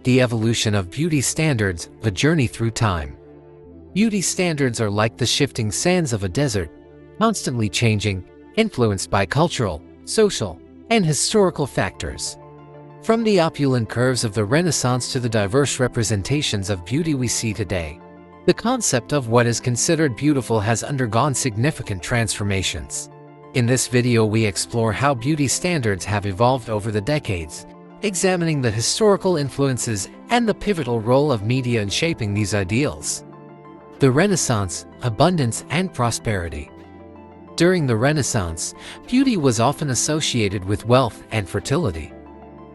The evolution of beauty standards, a journey through time. Beauty standards are like the shifting sands of a desert, constantly changing, influenced by cultural, social, and historical factors. From the opulent curves of the Renaissance to the diverse representations of beauty we see today, the concept of what is considered beautiful has undergone significant transformations. In this video, we explore how beauty standards have evolved over the decades, examining the historical influences and the pivotal role of media in shaping these ideals. The Renaissance, abundance and prosperity. During the Renaissance, beauty was often associated with wealth and fertility.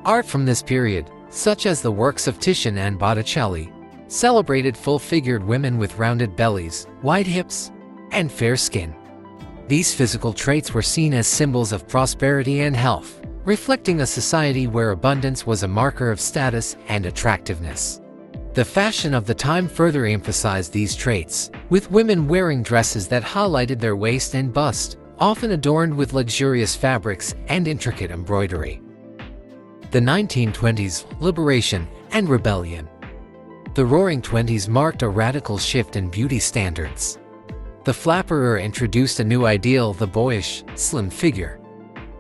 Art from this period, such as the works of Titian and Botticelli, celebrated full-figured women with rounded bellies, wide hips, and fair skin. These physical traits were seen as symbols of prosperity and health, reflecting a society where abundance was a marker of status and attractiveness. The fashion of the time further emphasized these traits, with women wearing dresses that highlighted their waist and bust, often adorned with luxurious fabrics and intricate embroidery. The 1920s, liberation and rebellion. The Roaring Twenties marked a radical shift in beauty standards. The flapper era introduced a new ideal, the boyish, slim figure.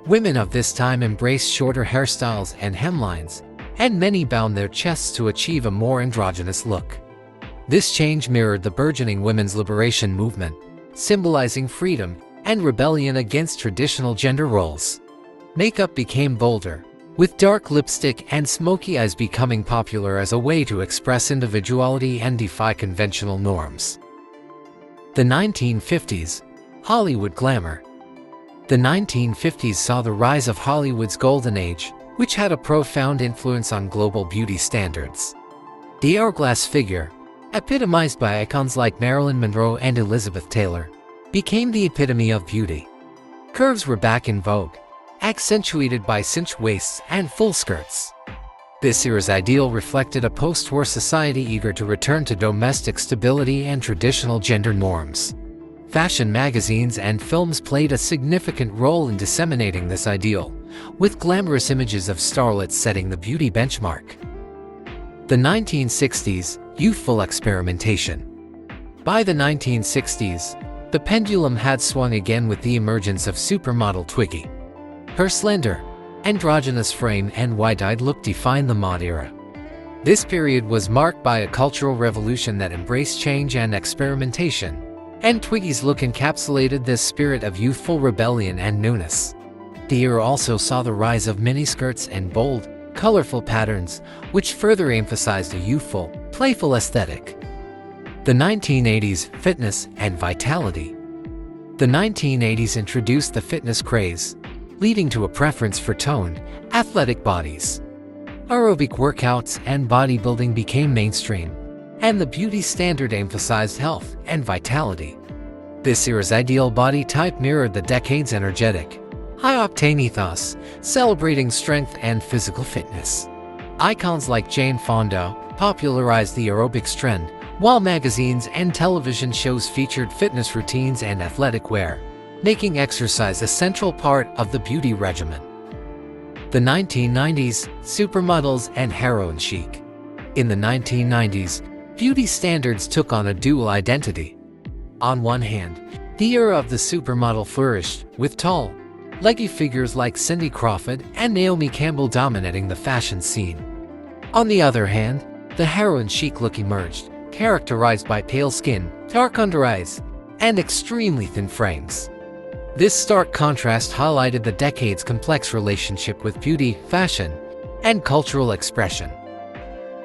Women of this time embraced shorter hairstyles and hemlines, and many bound their chests to achieve a more androgynous look. This change mirrored the burgeoning women's liberation movement, symbolizing freedom and rebellion against traditional gender roles. Makeup became bolder, with dark lipstick and smoky eyes becoming popular as a way to express individuality and defy conventional norms. The 1950s, Hollywood glamour. The 1950s saw the rise of Hollywood's golden age, which had a profound influence on global beauty standards. The hourglass figure, epitomized by icons like Marilyn Monroe and Elizabeth Taylor, became the epitome of beauty. Curves were back in vogue, accentuated by cinched waists and full skirts. This era's ideal reflected a post-war society eager to return to domestic stability and traditional gender norms. Fashion magazines and films played a significant role in disseminating this ideal, with glamorous images of starlets setting the beauty benchmark. The 1960s, youthful experimentation. By the 1960s, the pendulum had swung again with the emergence of supermodel Twiggy. Her slender, androgynous frame and wide-eyed look defined the mod era. This period was marked by a cultural revolution that embraced change and experimentation, and Twiggy's look encapsulated this spirit of youthful rebellion and newness. The era also saw the rise of miniskirts and bold, colorful patterns, which further emphasized a youthful, playful aesthetic. The 1980s, fitness and vitality. The 1980s introduced the fitness craze, leading to a preference for toned, athletic bodies. Aerobic workouts and bodybuilding became mainstream, and the beauty standard emphasized health and vitality. This era's ideal body type mirrored the decade's energetic, high-octane ethos, celebrating strength and physical fitness. Icons like Jane Fonda popularized the aerobics trend, while magazines and television shows featured fitness routines and athletic wear, making exercise a central part of the beauty regimen. The 1990s, supermodels and heroin chic. In the 1990s, beauty standards took on a dual identity. On one hand, the era of the supermodel flourished, with tall, leggy figures like Cindy Crawford and Naomi Campbell dominating the fashion scene. On the other hand, the heroin chic look emerged, characterized by pale skin, dark under eyes, and extremely thin frames. This stark contrast highlighted the decade's complex relationship with beauty, fashion, and cultural expression.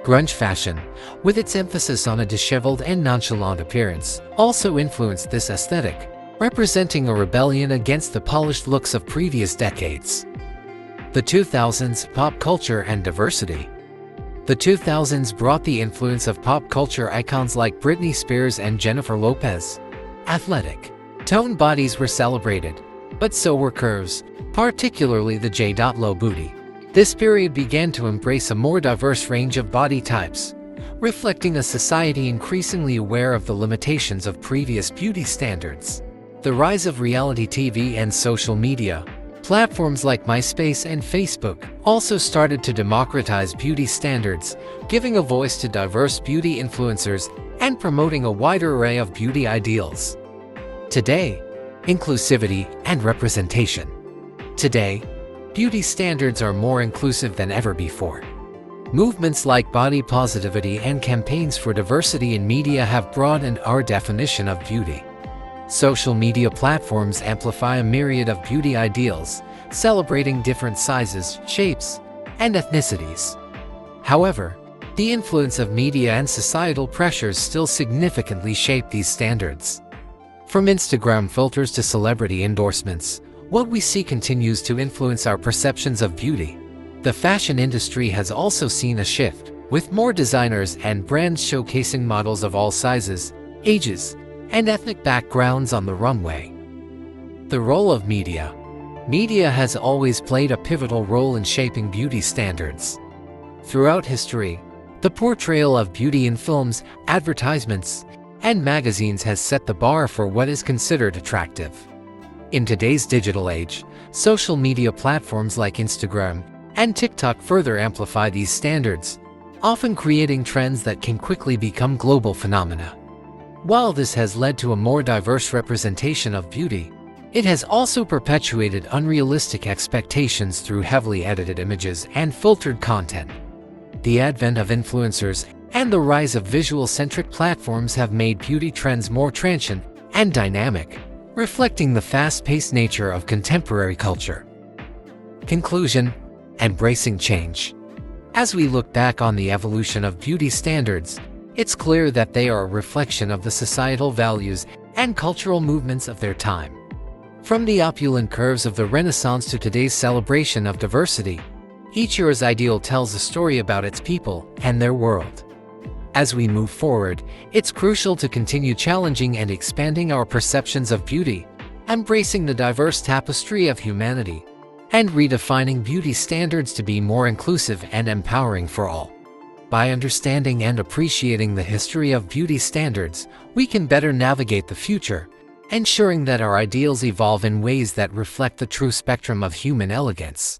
Grunge fashion, with its emphasis on a disheveled and nonchalant appearance, also influenced this aesthetic, representing a rebellion against the polished looks of previous decades. The 2000s, pop culture and diversity. The 2000s brought the influence of pop culture icons like Britney Spears and Jennifer Lopez. Athletic, toned bodies were celebrated, but so were curves, particularly the J.Lo booty. This period began to embrace a more diverse range of body types, reflecting a society increasingly aware of the limitations of previous beauty standards. The rise of reality TV and social media. Platforms like MySpace and Facebook also started to democratize beauty standards, giving a voice to diverse beauty influencers and promoting a wider array of beauty ideals. Today, inclusivity and representation. Today, beauty standards are more inclusive than ever before. Movements like body positivity and campaigns for diversity in media have broadened our definition of beauty. Social media platforms amplify a myriad of beauty ideals, celebrating different sizes, shapes, and ethnicities. However, the influence of media and societal pressures still significantly shape these standards. From Instagram filters to celebrity endorsements, what we see continues to influence our perceptions of beauty. The fashion industry has also seen a shift, with more designers and brands showcasing models of all sizes, ages, and ethnic backgrounds on the runway. The role of media. Media has always played a pivotal role in shaping beauty standards. Throughout history, the portrayal of beauty in films, advertisements, and magazines has set the bar for what is considered attractive. In today's digital age, social media platforms like Instagram and TikTok further amplify these standards, often creating trends that can quickly become global phenomena. While this has led to a more diverse representation of beauty, it has also perpetuated unrealistic expectations through heavily edited images and filtered content. The advent of influencers and the rise of visual-centric platforms have made beauty trends more transient and dynamic, reflecting the fast-paced nature of contemporary culture. Conclusion: embracing change. As we look back on the evolution of beauty standards, it's clear that they are a reflection of the societal values and cultural movements of their time. From the opulent curves of the Renaissance to today's celebration of diversity, each era's ideal tells a story about its people and their world. As we move forward, it's crucial to continue challenging and expanding our perceptions of beauty, embracing the diverse tapestry of humanity, and redefining beauty standards to be more inclusive and empowering for all. By understanding and appreciating the history of beauty standards, we can better navigate the future, ensuring that our ideals evolve in ways that reflect the true spectrum of human elegance.